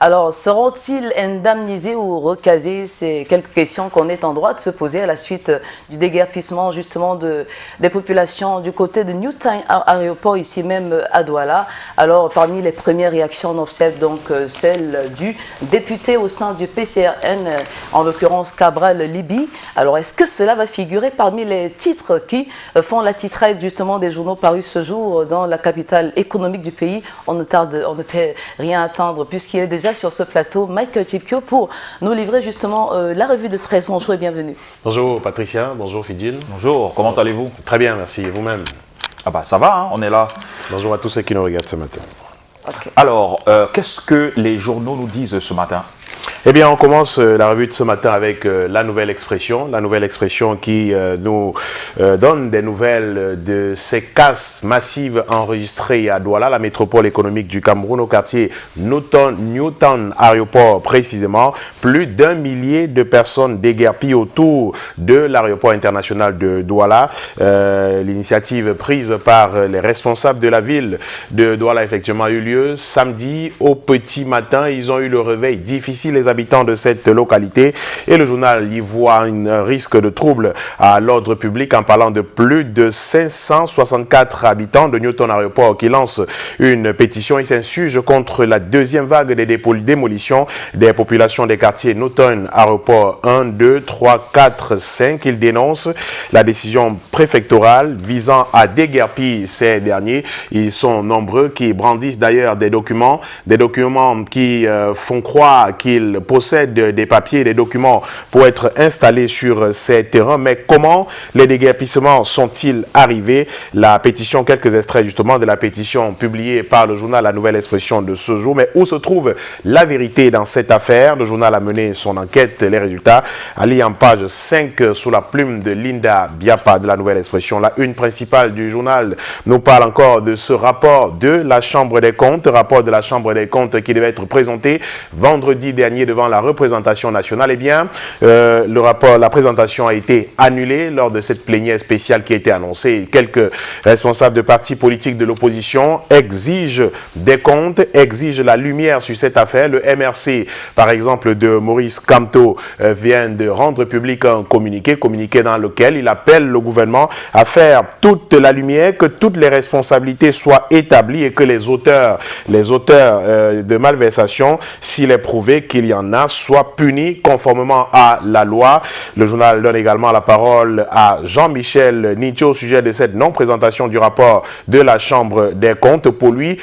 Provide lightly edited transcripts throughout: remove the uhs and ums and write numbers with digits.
Alors, seront-ils indemnisés ou recasés? C'est quelques questions qu'on est en droit de se poser à la suite du déguerpissement justement des populations du côté de Newtown Aéroport, ici même à Douala. Alors, parmi les premières réactions, on observe donc celle du député au sein du PCRN, en l'occurrence Cabral Libi. Alors, est-ce que cela va figurer parmi les titres qui font la titrette justement des journaux parus ce jour dans la capitale économique du pays? On ne peut rien attendre puisqu'il est déjà sur ce plateau Michael Chipkio pour nous livrer justement la revue de presse. Bonjour et bienvenue. Bonjour Patricia, bonjour Fidil. Bonjour, comment allez-vous? Très bien, merci. Et vous-même? Ah bah ça va, hein, on est là. Bonjour à tous ceux qui nous regardent ce matin. Okay. Alors, qu'est-ce que les journaux nous disent ce matin? Eh bien, on commence la revue de ce matin avec la nouvelle expression qui nous donne des nouvelles de ces casses massives enregistrées à Douala, la métropole économique du Cameroun, au quartier Newtown Aéroport précisément. Plus d'1 millier de personnes déguerpies autour de l'aéroport international de Douala. L'initiative prise par les responsables de la ville de Douala effectivement a eu lieu samedi au petit matin. Ils ont eu le réveil difficile, les habitants de cette localité, et le journal y voit un risque de trouble à l'ordre public en parlant de plus de 564 habitants de Newtown Aéroport qui lancent une pétition et s'insurgent contre la deuxième vague des démolitions des populations des quartiers Newtown Aéroport 1, 2, 3, 4, 5. Ils dénoncent la décision préfectorale visant à déguerpir ces derniers. Ils sont nombreux qui brandissent d'ailleurs des documents qui font croire qu'ils possèdent des papiers et des documents pour être installés sur ces terrains. Mais comment les déguerpissements sont-ils arrivés? La pétition, quelques extraits justement de la pétition publiée par le journal La Nouvelle Expression de ce jour. Mais où se trouve la vérité dans cette affaire? Le journal a mené son enquête. Les résultats allient en page 5 sous la plume de Linda Biapa de La Nouvelle Expression. La une principale du journal nous parle encore de ce rapport de la Chambre des comptes. Rapport de la Chambre des comptes qui devait être présenté vendredi dernier devant la représentation nationale. Eh bien, la présentation a été annulée lors de cette plénière spéciale qui a été annoncée. Quelques responsables de partis politiques de l'opposition exigent des comptes, exigent la lumière sur cette affaire. Le MRC, par exemple, de Maurice Kamto, vient de rendre public un communiqué dans lequel il appelle le gouvernement à faire toute la lumière, que toutes les responsabilités soient établies et que les auteurs de malversation, s'il est prouvé qu'il y en a, soient punis conformément à la loi. Le journal donne également la parole à Jean-Michel Nietzsche au sujet de cette non-présentation du rapport de la Chambre des comptes. Pour lui,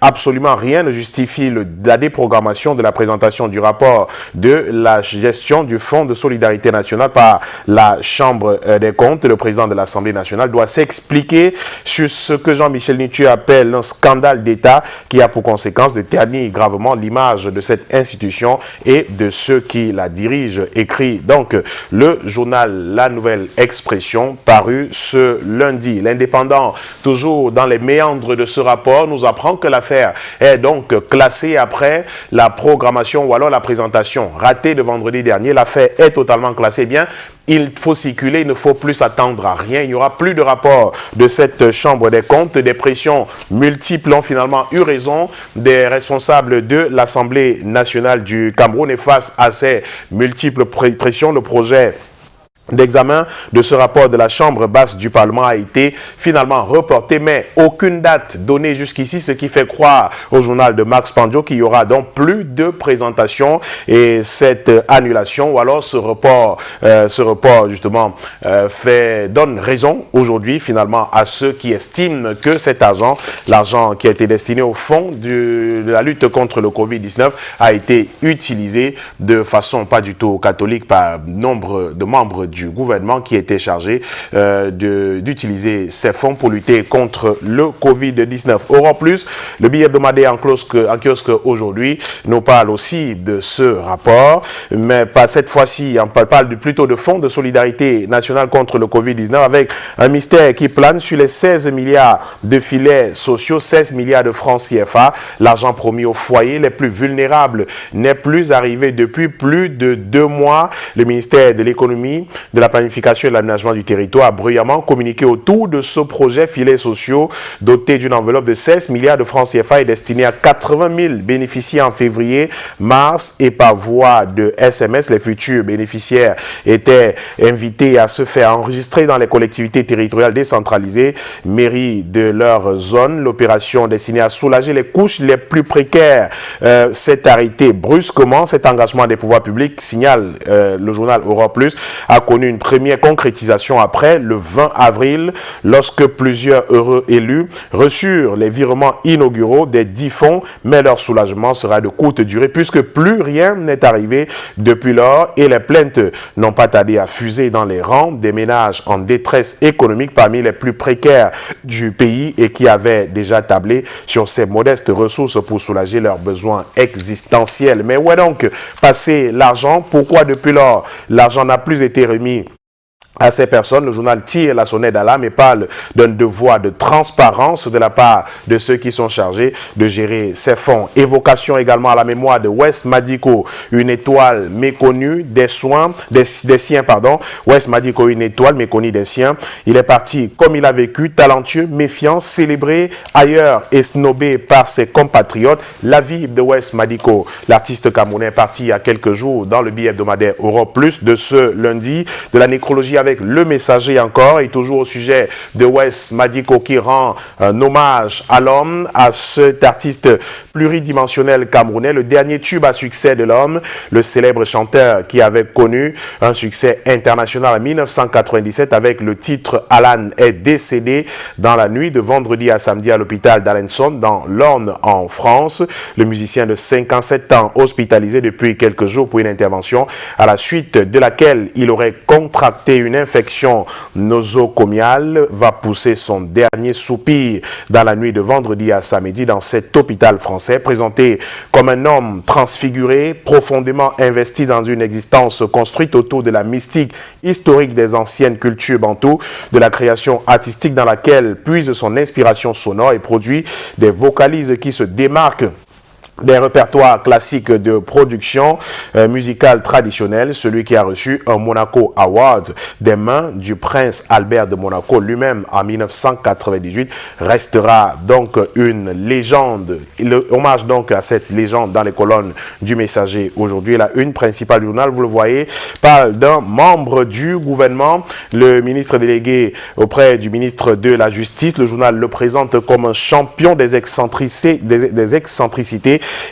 absolument rien ne justifie la déprogrammation de la présentation du rapport de la gestion du Fonds de solidarité nationale par la Chambre des comptes. Le président de l'Assemblée nationale doit s'expliquer sur ce que Jean-Michel Nietzsche appelle un scandale d'État qui a pour conséquence de ternir gravement l'image de cette institution et de ceux qui la dirigent, écrit donc le journal La Nouvelle Expression paru ce lundi. L'Indépendant, toujours dans les méandres de ce rapport, nous apprend que l'affaire est donc classée après la programmation ou alors la présentation ratée de vendredi dernier. L'affaire est totalement classée. Eh bien, il faut circuler, il ne faut plus s'attendre à rien. Il n'y aura plus de rapport de cette Chambre des comptes. Des pressions multiples ont finalement eu raison des responsables de l'Assemblée nationale du Cameroun. Et face à ces multiples pressions, le projet d'examen de ce rapport de la Chambre basse du Parlement a été finalement reporté, mais aucune date donnée jusqu'ici, ce qui fait croire au journal de Max Pandio qu'il y aura donc plus de présentation. Et cette annulation ou alors ce report justement donne raison aujourd'hui finalement à ceux qui estiment que cet argent, l'argent qui a été destiné au fond de la lutte contre le Covid-19 a été utilisé de façon pas du tout catholique par nombre de membres du gouvernement qui était chargé d'utiliser ces fonds pour lutter contre le Covid-19. Europe Plus, le billet hebdomadaire en kiosque aujourd'hui, nous parle aussi de ce rapport, mais pas cette fois-ci, on parle plutôt de fonds de solidarité nationale contre le Covid-19 avec un mystère qui plane sur les 16 milliards de filets sociaux, 16 milliards de francs CFA. L'argent promis aux foyers les plus vulnérables n'est plus arrivé depuis plus de 2 mois. Le ministère de l'économie de la planification et de l'aménagement du territoire a bruyamment communiqué autour de ce projet filets sociaux doté d'une enveloppe de 16 milliards de francs CFA et destiné à 80 000 bénéficiaires en février, mars et par voie de SMS. Les futurs bénéficiaires étaient invités à se faire enregistrer dans les collectivités territoriales décentralisées, mairies de leur zone. L'opération destinée à soulager les couches les plus précaires s'est arrêtée brusquement. Cet engagement des pouvoirs publics, signale le journal Europe Plus, a connu une première concrétisation après le 20 avril, lorsque plusieurs heureux élus reçurent les virements inauguraux des 10 fonds, mais leur soulagement sera de courte durée puisque plus rien n'est arrivé depuis lors et les plaintes n'ont pas tardé à fuser dans les rangs des ménages en détresse économique parmi les plus précaires du pays et qui avaient déjà tablé sur ces modestes ressources pour soulager leurs besoins existentiels. Mais où est donc passé l'argent? Pourquoi depuis lors l'argent n'a plus été remis à ces personnes? Le journal tire la sonnette d'alarme et parle d'un devoir de transparence de la part de ceux qui sont chargés de gérer ces fonds. Évocation également à la mémoire de Wes Madiko, une étoile méconnue des siens. Wes Madiko, une étoile méconnue des siens. Il est parti comme il a vécu, talentueux, méfiant, célébré ailleurs et snobé par ses compatriotes. La vie de Wes Madiko, l'artiste camerounais, est parti il y a quelques jours dans le billet hebdomadaire Europe Plus de ce lundi, de la nécrologie avec Le Messager encore, et toujours au sujet de Wes Madiko qui rend un hommage à l'homme, à cet artiste pluridimensionnel camerounais, le dernier tube à succès de l'homme, le célèbre chanteur qui avait connu un succès international en 1997 avec le titre Alan est décédé dans la nuit de vendredi à samedi à l'hôpital d'Alençon dans l'Orne en France. Le musicien de 57 ans hospitalisé depuis quelques jours pour une intervention à la suite de laquelle il aurait contracté une infection nosocomiale va pousser son dernier soupir dans la nuit de vendredi à samedi dans cet hôpital français, présenté comme un homme transfiguré, profondément investi dans une existence construite autour de la mystique historique des anciennes cultures bantoues, de la création artistique dans laquelle puise son inspiration sonore et produit des vocalises qui se démarquent des répertoires classiques de production musicale traditionnelle, celui qui a reçu un Monaco Award des mains du prince Albert de Monaco lui-même en 1998, restera donc une légende. Le hommage donc à cette légende dans les colonnes du Messager aujourd'hui. La une principale du journal, vous le voyez, parle d'un membre du gouvernement, le ministre délégué auprès du ministre de la Justice. Le journal le présente comme un champion des excentricités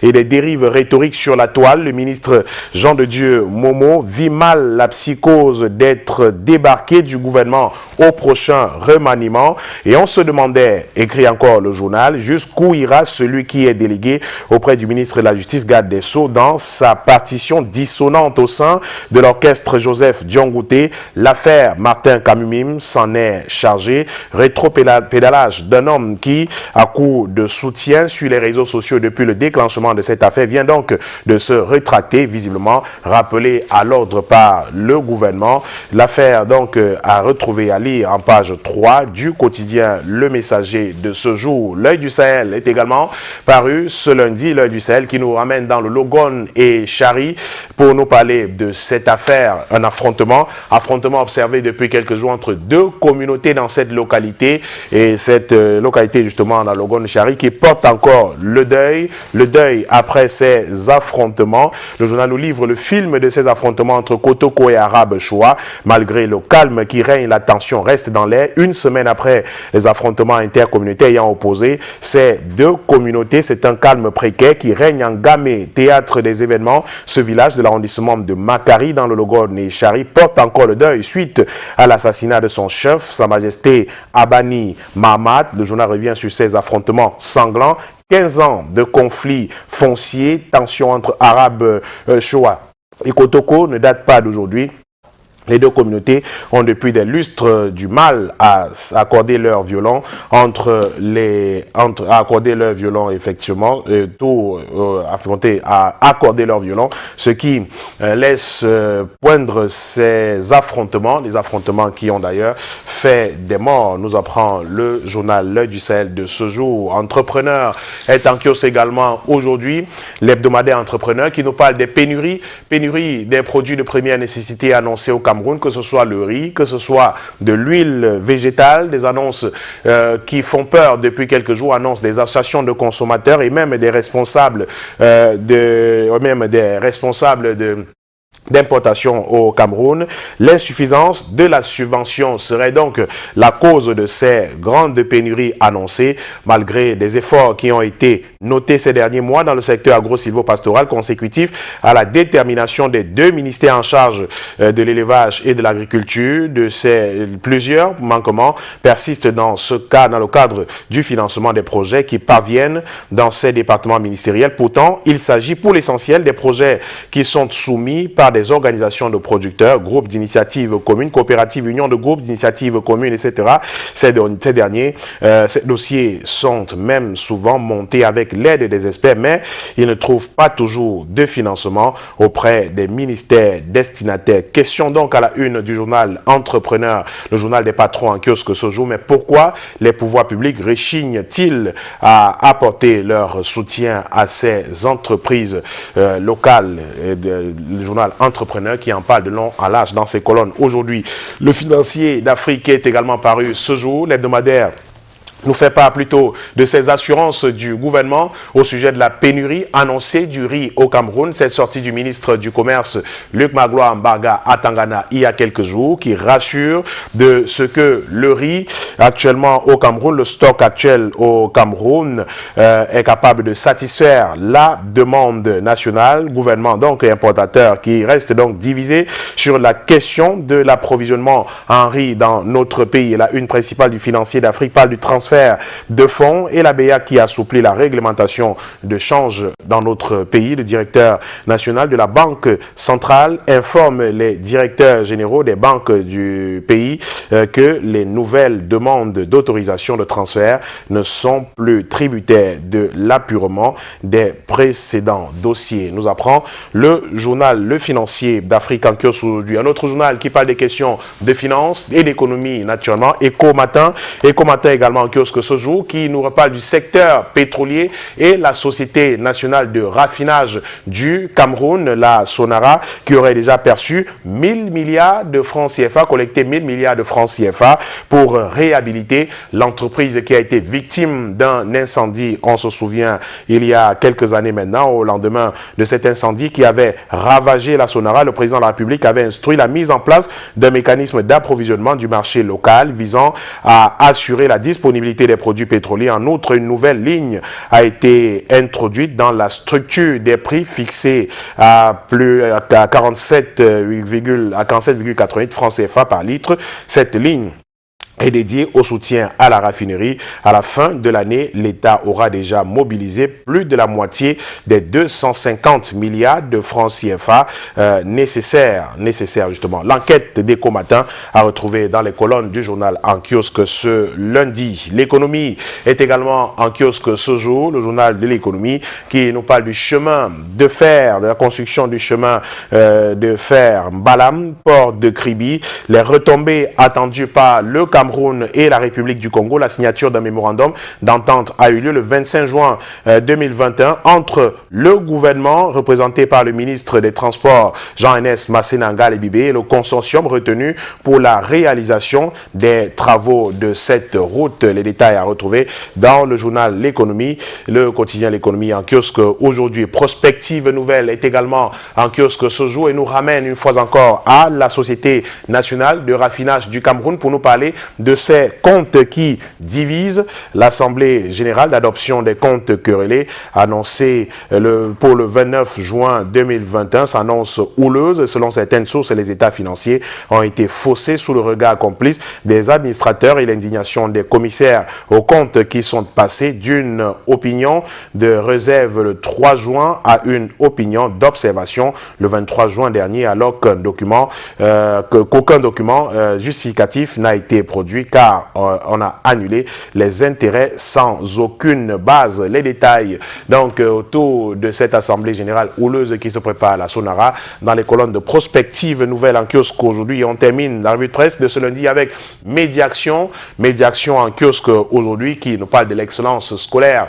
et des dérives rhétoriques sur la toile. Le ministre Jean de Dieu Momo vit mal la psychose d'être débarqué du gouvernement au prochain remaniement. Et on se demandait, écrit encore le journal, jusqu'où ira celui qui est délégué auprès du ministre de la Justice, garde des Sceaux, dans sa partition dissonante au sein de l'orchestre Joseph Diongouté. L'affaire Martin Kamumim s'en est chargée. Rétropédalage d'un homme qui, à coup de soutien sur les réseaux sociaux depuis le déclenchement de cette affaire, vient donc de se rétracter, visiblement rappelé à l'ordre par le gouvernement. L'affaire donc a retrouvé à lire en page 3 du quotidien Le Messager de ce jour. L'œil du Sahel est également paru ce lundi, l'œil du Sahel qui nous ramène dans le Logone et Chari pour nous parler de cette affaire, un affrontement observé depuis quelques jours entre deux communautés dans cette localité, et cette localité justement dans le Logone et Chari qui porte encore le deuil après ces affrontements. Le journal nous livre le film de ces affrontements entre Kotoko et Arabe Choua. Malgré le calme qui règne, la tension reste dans l'air. Une semaine après les affrontements intercommunautaires ayant opposé ces deux communautés, c'est un calme précaire qui règne en Gamé, théâtre des événements. Ce village de l'arrondissement de Makari dans le Logone et Chari porte encore le deuil suite à l'assassinat de son chef, Sa Majesté Abani Mahamat. Le journal revient sur ces affrontements sanglants. 15 ans de conflits fonciers, tensions entre Arabes, Choua et Kotoko ne datent pas d'aujourd'hui. Les deux communautés ont depuis des lustres du mal à accorder leur violon effectivement, affronter à accorder leur violon, ce qui laisse poindre ces affrontements, des affrontements qui ont d'ailleurs fait des morts, nous apprend le journal L'Œil du Sahel de ce jour. Entrepreneur est en kiosque également aujourd'hui, l'hebdomadaire Entrepreneur qui nous parle des pénuries des produits de première nécessité annoncées au Cameroun Cameroun, que ce soit le riz, que ce soit de l'huile végétale, des annonces qui font peur depuis quelques jours, annonces des associations de consommateurs et même des responsables d'importation au Cameroun. L'insuffisance de la subvention serait donc la cause de ces grandes pénuries annoncées, malgré des efforts qui ont été notés ces derniers mois dans le secteur agro-silvopastoral consécutif à la détermination des deux ministères en charge de l'élevage et de l'agriculture. Plusieurs manquements persistent dans le cadre du financement des projets qui parviennent dans ces départements ministériels. Pourtant, il s'agit pour l'essentiel des projets qui sont soumis par des organisations de producteurs, groupes d'initiatives communes, coopératives, unions de groupes d'initiatives communes, etc. Ces dossiers sont même souvent montés avec l'aide des experts, mais ils ne trouvent pas toujours de financement auprès des ministères destinataires. Question donc à la une du journal Entrepreneur, le journal des patrons en kiosque ce jour. Mais pourquoi les pouvoirs publics rechignent-ils à apporter leur soutien à ces entreprises locales? Le journal Entrepreneur qui en parle de long en large dans ses colonnes aujourd'hui. Le Financier d'Afrique est également paru ce jour, l'hebdomadaire nous fait part plutôt de ces assurances du gouvernement au sujet de la pénurie annoncée du riz au Cameroun. Cette sortie du ministre du Commerce, Luc Magloire Mbarga, à Tangana il y a quelques jours, qui rassure de ce que le riz actuellement au Cameroun, le stock actuel au Cameroun est capable de satisfaire la demande nationale. Gouvernement donc et importateur qui reste donc divisé sur la question de l'approvisionnement en riz dans notre pays. Et la une principale du Financier d'Afrique parle du transfert de fonds et la BEA qui assouplit la réglementation de change dans notre pays. Le directeur national de la Banque centrale informe les directeurs généraux des banques du pays que les nouvelles demandes d'autorisation de transfert ne sont plus tributaires de l'appurement des précédents dossiers. Nous apprend le journal Le Financier d'Afrique en kiosque aujourd'hui. Un autre journal qui parle des questions de finances et d'économie naturellement, Éco Matin également en kiosque ce jour, qui nous reparle du secteur pétrolier et la Société nationale de raffinage du Cameroun, la Sonara, qui aurait déjà perçu 1000 milliards de francs CFA, collecté 1000 milliards de francs CFA pour réhabiliter l'entreprise qui a été victime d'un incendie, on se souvient, il y a quelques années maintenant, au lendemain de cet incendie qui avait ravagé la Sonara. Le président de la République avait instruit la mise en place d'un mécanisme d'approvisionnement du marché local visant à assurer la disponibilité des produits pétroliers. En outre, une nouvelle ligne a été introduite dans la structure des prix fixés à 47,88 francs CFA par litre. Cette ligne est dédié au soutien à la raffinerie. À la fin de l'année, l'État aura déjà mobilisé plus de la moitié des 250 milliards de francs CFA nécessaires justement. L'enquête d'Éco Matin à retrouver dans les colonnes du journal en kiosque ce lundi. L'économie est également en kiosque ce jour, le journal de l'économie qui nous parle du chemin de fer, de la construction du chemin de fer Mbalam, port de Kribi, les retombées attendues par le Cameroun et la République du Congo. La signature d'un mémorandum d'entente a eu lieu le 25 juin 2021 entre le gouvernement représenté par le ministre des Transports Jean-Ernest Masséna Libibé et le consortium retenu pour la réalisation des travaux de cette route. Les détails à retrouver dans le journal L'économie, le quotidien L'économie en kiosque aujourd'hui. Prospective nouvelle est également en kiosque ce jour et nous ramène une fois encore à la Société nationale de raffinage du Cameroun pour nous parler de ces comptes qui divisent. L'Assemblée générale d'adoption des comptes querellés annoncée pour le 29 juin 2021 s'annonce houleuse. Selon certaines sources, les états financiers ont été faussés sous le regard complice des administrateurs et l'indignation des commissaires aux comptes qui sont passés d'une opinion de réserve le 3 juin à une opinion d'observation le 23 juin dernier, alors qu'aucun document justificatif n'a été produit car on a annulé les intérêts sans aucune base. Les détails donc autour de cette assemblée générale houleuse qui se prépare à la Sonara dans les colonnes de prospective nouvelle en kiosque aujourd'hui. On termine la revue de presse de ce lundi avec Médiaction en kiosque aujourd'hui qui nous parle de l'excellence scolaire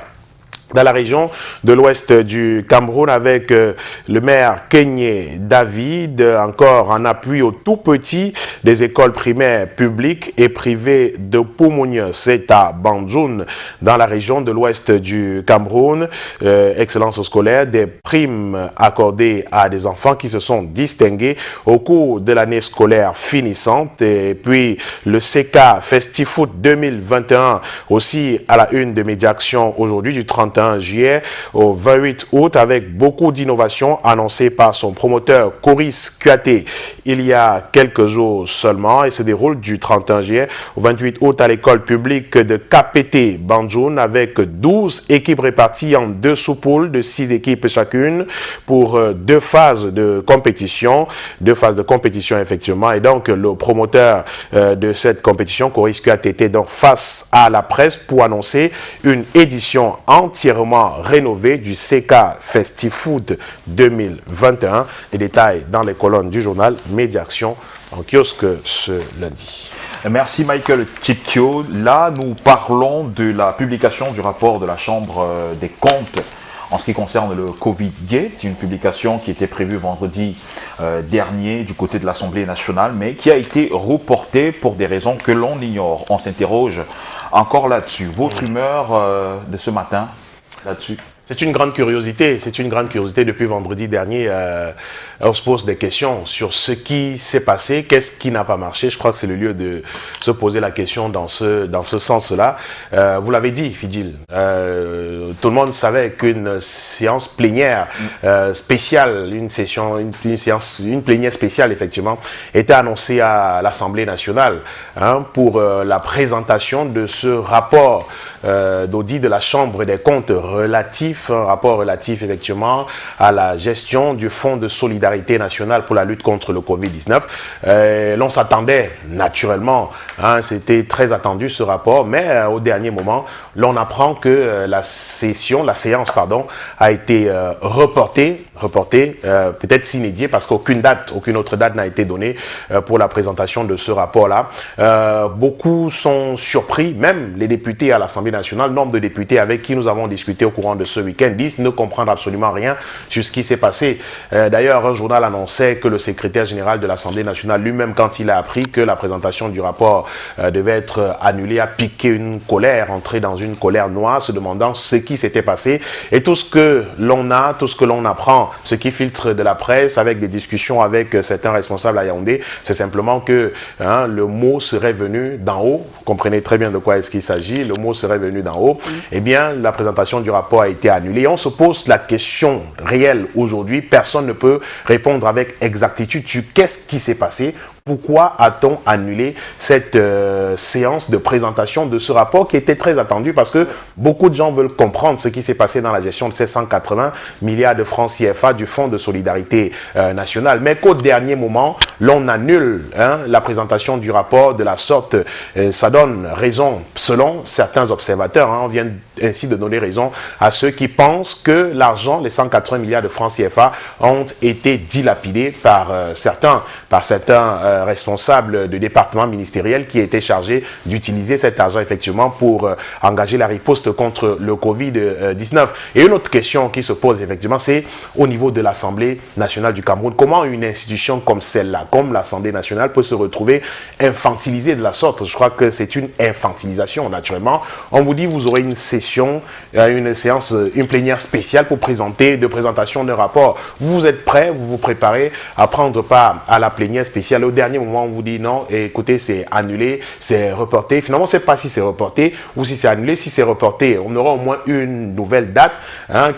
dans la région de l'ouest du Cameroun avec le maire Kenyé David, encore en appui aux tout petits des écoles primaires publiques et privées de Poumounieux. C'est à Banjoun, dans la région de l'ouest du Cameroun. Excellence scolaire, des primes accordées à des enfants qui se sont distingués au cours de l'année scolaire finissante. Et puis le CK Festifoot 2021 aussi à la une de Médiaction aujourd'hui du 31 juillet au 28 août avec beaucoup d'innovations annoncées par son promoteur Coris Kuaté il y a quelques jours seulement et se déroule du 31 juillet au 28 août à l'école publique de KPT Banjoun avec 12 équipes réparties en 2 sous-poules de 6 équipes chacune pour 2 phases de compétition. 2 phases de compétition effectivement et donc le promoteur de cette compétition Coris Kuaté était donc face à la presse pour annoncer une édition entièrement rénové du CK Festifoot 2021. Les détails dans les colonnes du journal Médiaction en kiosque ce lundi. Merci Michael Tchitio. Là, nous parlons de la publication du rapport de la Chambre des comptes en ce qui concerne le Covid-Gate, une publication qui était prévue vendredi dernier du côté de l'Assemblée nationale, mais qui a été reportée pour des raisons que l'on ignore. On s'interroge encore là-dessus. Votre humeur de ce matin là-dessus? C'est une grande curiosité, depuis vendredi dernier. On se pose des questions sur ce qui s'est passé, qu'est-ce qui n'a pas marché. Je crois que c'est le lieu de se poser la question dans ce sens-là. Vous l'avez dit, Fidil, tout le monde savait qu'une séance plénière spéciale, une plénière spéciale effectivement, était annoncée à l'Assemblée nationale pour la présentation de ce rapport d'audit de la Chambre des comptes un rapport relatif effectivement à la gestion du Fonds de solidarité nationale pour la lutte contre le Covid-19. L'on s'attendait naturellement, c'était très attendu ce rapport, mais au dernier moment, l'on apprend que la séance a été reportée, peut-être s'inédiée parce qu'aucune autre date n'a été donnée pour la présentation de ce rapport-là. Beaucoup sont surpris, même les députés à l'Assemblée nationale, le nombre de députés avec qui nous avons discuté au courant de ce week-end disent ne comprendre absolument rien sur ce qui s'est passé. D'ailleurs, un journal annonçait que le secrétaire général de l'Assemblée nationale lui-même, quand il a appris que la présentation du rapport devait être annulée, a piqué une colère, entré dans une colère noire, se demandant ce qui s'était passé. Et tout ce que l'on apprend, ce qui filtre de la presse avec des discussions avec certains responsables à Yaoundé, c'est simplement que le mot serait venu d'en haut. Vous comprenez très bien de quoi est-ce qu'il s'agit. Le mot serait venu d'en haut. Eh bien, la présentation du rapport a été annulée. Et on se pose la question réelle aujourd'hui. Personne ne peut répondre avec exactitude sur qu'est-ce qui s'est passé. Pourquoi a-t-on annulé cette séance de présentation de ce rapport qui était très attendu parce que beaucoup de gens veulent comprendre ce qui s'est passé dans la gestion de ces 180 milliards de francs CFA du Fonds de solidarité nationale. Mais qu'au dernier moment, l'on annule la présentation du rapport de la sorte. Ça donne raison, selon certains observateurs, on vient ainsi de donner raison à ceux qui pensent que l'argent, les 180 milliards de francs CFA, ont été dilapidés par certains responsables de départements ministériels qui étaient chargés d'utiliser cet argent effectivement pour engager la riposte contre le Covid-19. Et une autre question qui se pose effectivement, c'est au niveau de l'Assemblée nationale du Cameroun. Comment une institution comme celle-là, comme l'Assemblée nationale, peut se retrouver infantilisée de la sorte? Je crois que c'est une infantilisation naturellement. On vous dit vous aurez une session, une plénière spéciale pour présentation d'un rapport. Vous êtes prêts, vous vous préparez à prendre part à la plénière spéciale. Au dernier moment, on vous dit non, et écoutez, c'est annulé, c'est reporté. Finalement, on ne sait pas si c'est reporté ou si c'est annulé. Si c'est reporté, on aura au moins une nouvelle date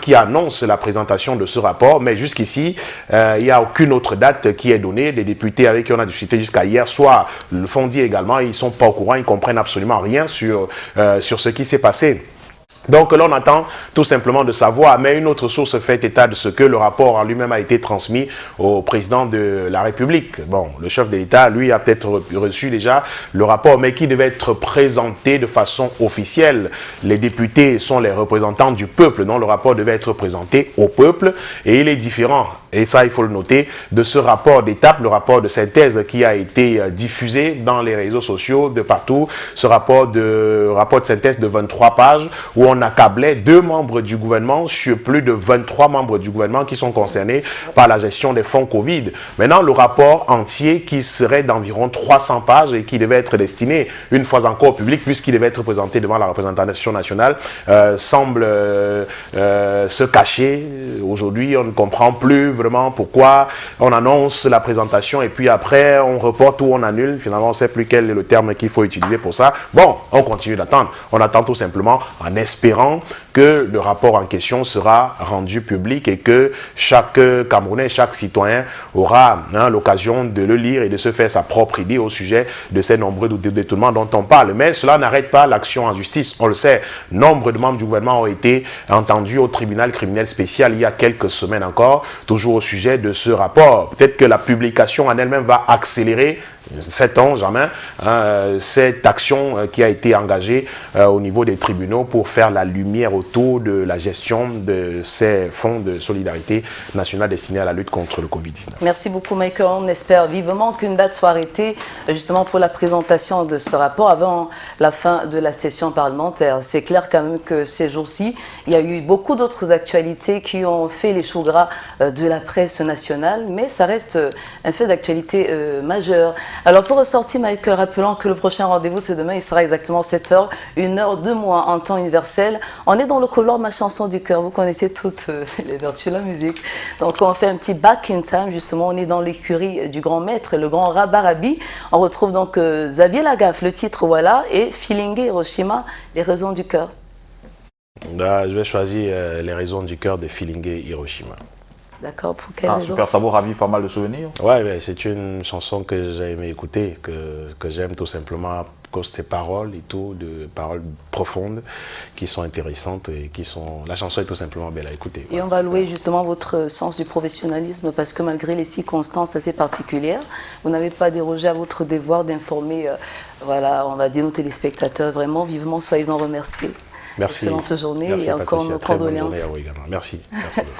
qui annonce la présentation de ce rapport. Mais jusqu'ici, il n'y a aucune autre date qui est donnée. Les députés avec qui on a discuté jusqu'à hier soir le font dire également, ils ne sont pas au courant, ils ne comprennent absolument rien sur ce qui s'est passé. Donc là, on attend tout simplement de savoir, mais une autre source fait état de ce que le rapport en lui-même a été transmis au président de la République. Bon, le chef de l'État, lui, a peut-être reçu déjà le rapport, mais qui devait être présenté de façon officielle. Les députés sont les représentants du peuple, donc le rapport devait être présenté au peuple, et il est différent, et ça il faut le noter, de ce rapport d'étape, le rapport de synthèse qui a été diffusé dans les réseaux sociaux de partout, ce rapport de synthèse de 23 pages, où on on accablait 2 membres du gouvernement sur plus de 23 membres du gouvernement qui sont concernés par la gestion des fonds Covid. Maintenant, le rapport entier qui serait d'environ 300 pages et qui devait être destiné une fois encore au public puisqu'il devait être présenté devant la représentation nationale semble se cacher. Aujourd'hui, on ne comprend plus vraiment pourquoi on annonce la présentation et puis après on reporte ou on annule. Finalement, on ne sait plus quel est le terme qu'il faut utiliser pour ça. Bon, on continue d'attendre. On attend tout simplement en espérant que le rapport en question sera rendu public et que chaque Camerounais, chaque citoyen aura l'occasion de le lire et de se faire sa propre idée au sujet de ces nombreux détournements dont on parle. Mais cela n'arrête pas l'action en justice. On le sait, nombre de membres du gouvernement ont été entendus au tribunal criminel spécial il y a quelques semaines encore, toujours au sujet de ce rapport. Peut-être que la publication en elle-même va accélérer, sait-on jamais, cette action qui a été engagée au niveau des tribunaux pour faire la lumière autour de la gestion de ces fonds de solidarité nationale destinés à la lutte contre le Covid-19. Merci beaucoup, Michael. On espère vivement qu'une date soit arrêtée justement pour la présentation de ce rapport avant la fin de la session parlementaire. C'est clair quand même que ces jours-ci, il y a eu beaucoup d'autres actualités qui ont fait les choux gras de la presse nationale, mais ça reste un fait d'actualité majeur. Alors pour ressortir, Michael, rappelons que le prochain rendez-vous c'est demain, il sera exactement 7h, 1h, 2 mois en temps universel. On est dans le couloir Ma chanson du cœur, vous connaissez toutes les vertus de la musique. Donc on fait un petit back in time, justement, on est dans l'écurie du grand maître, le grand Rabarabi. On retrouve donc Xavier Lagaffe, le titre voilà, et Filingue Hiroshima, les raisons du cœur. Je vais choisir les raisons du cœur de Filingue Hiroshima. D'accord, pour quelle raison? Super, ça vous ravive pas mal de souvenirs. Ouais, c'est une chanson que j'ai aimé écouter, que j'aime tout simplement à cause de ses paroles et tout, de paroles profondes qui sont intéressantes et qui sont... La chanson est tout simplement belle à écouter. Et on va louer justement votre sens du professionnalisme parce que malgré les circonstances assez particulières, vous n'avez pas dérogé à votre devoir d'informer, voilà, on va dire nos téléspectateurs, vraiment vivement, soyez-en remerciés. Merci. Excellente journée. Merci, et encore Patricia. nos Très bonne condoléances. journée à vous également. Merci. Merci beaucoup.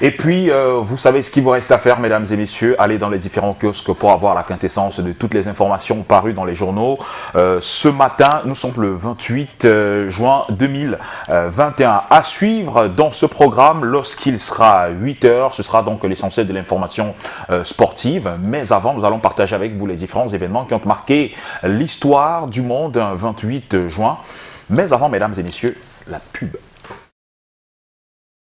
Et puis, vous savez ce qu'il vous reste à faire, mesdames et messieurs, allez dans les différents kiosques pour avoir la quintessence de toutes les informations parues dans les journaux. Ce matin, nous sommes le 28 juin 2021. À suivre dans ce programme, lorsqu'il sera 8h, ce sera donc l'essentiel de l'information sportive. Mais avant, nous allons partager avec vous les différents événements qui ont marqué l'histoire du monde un 28 juin. Mais avant, mesdames et messieurs, la pub.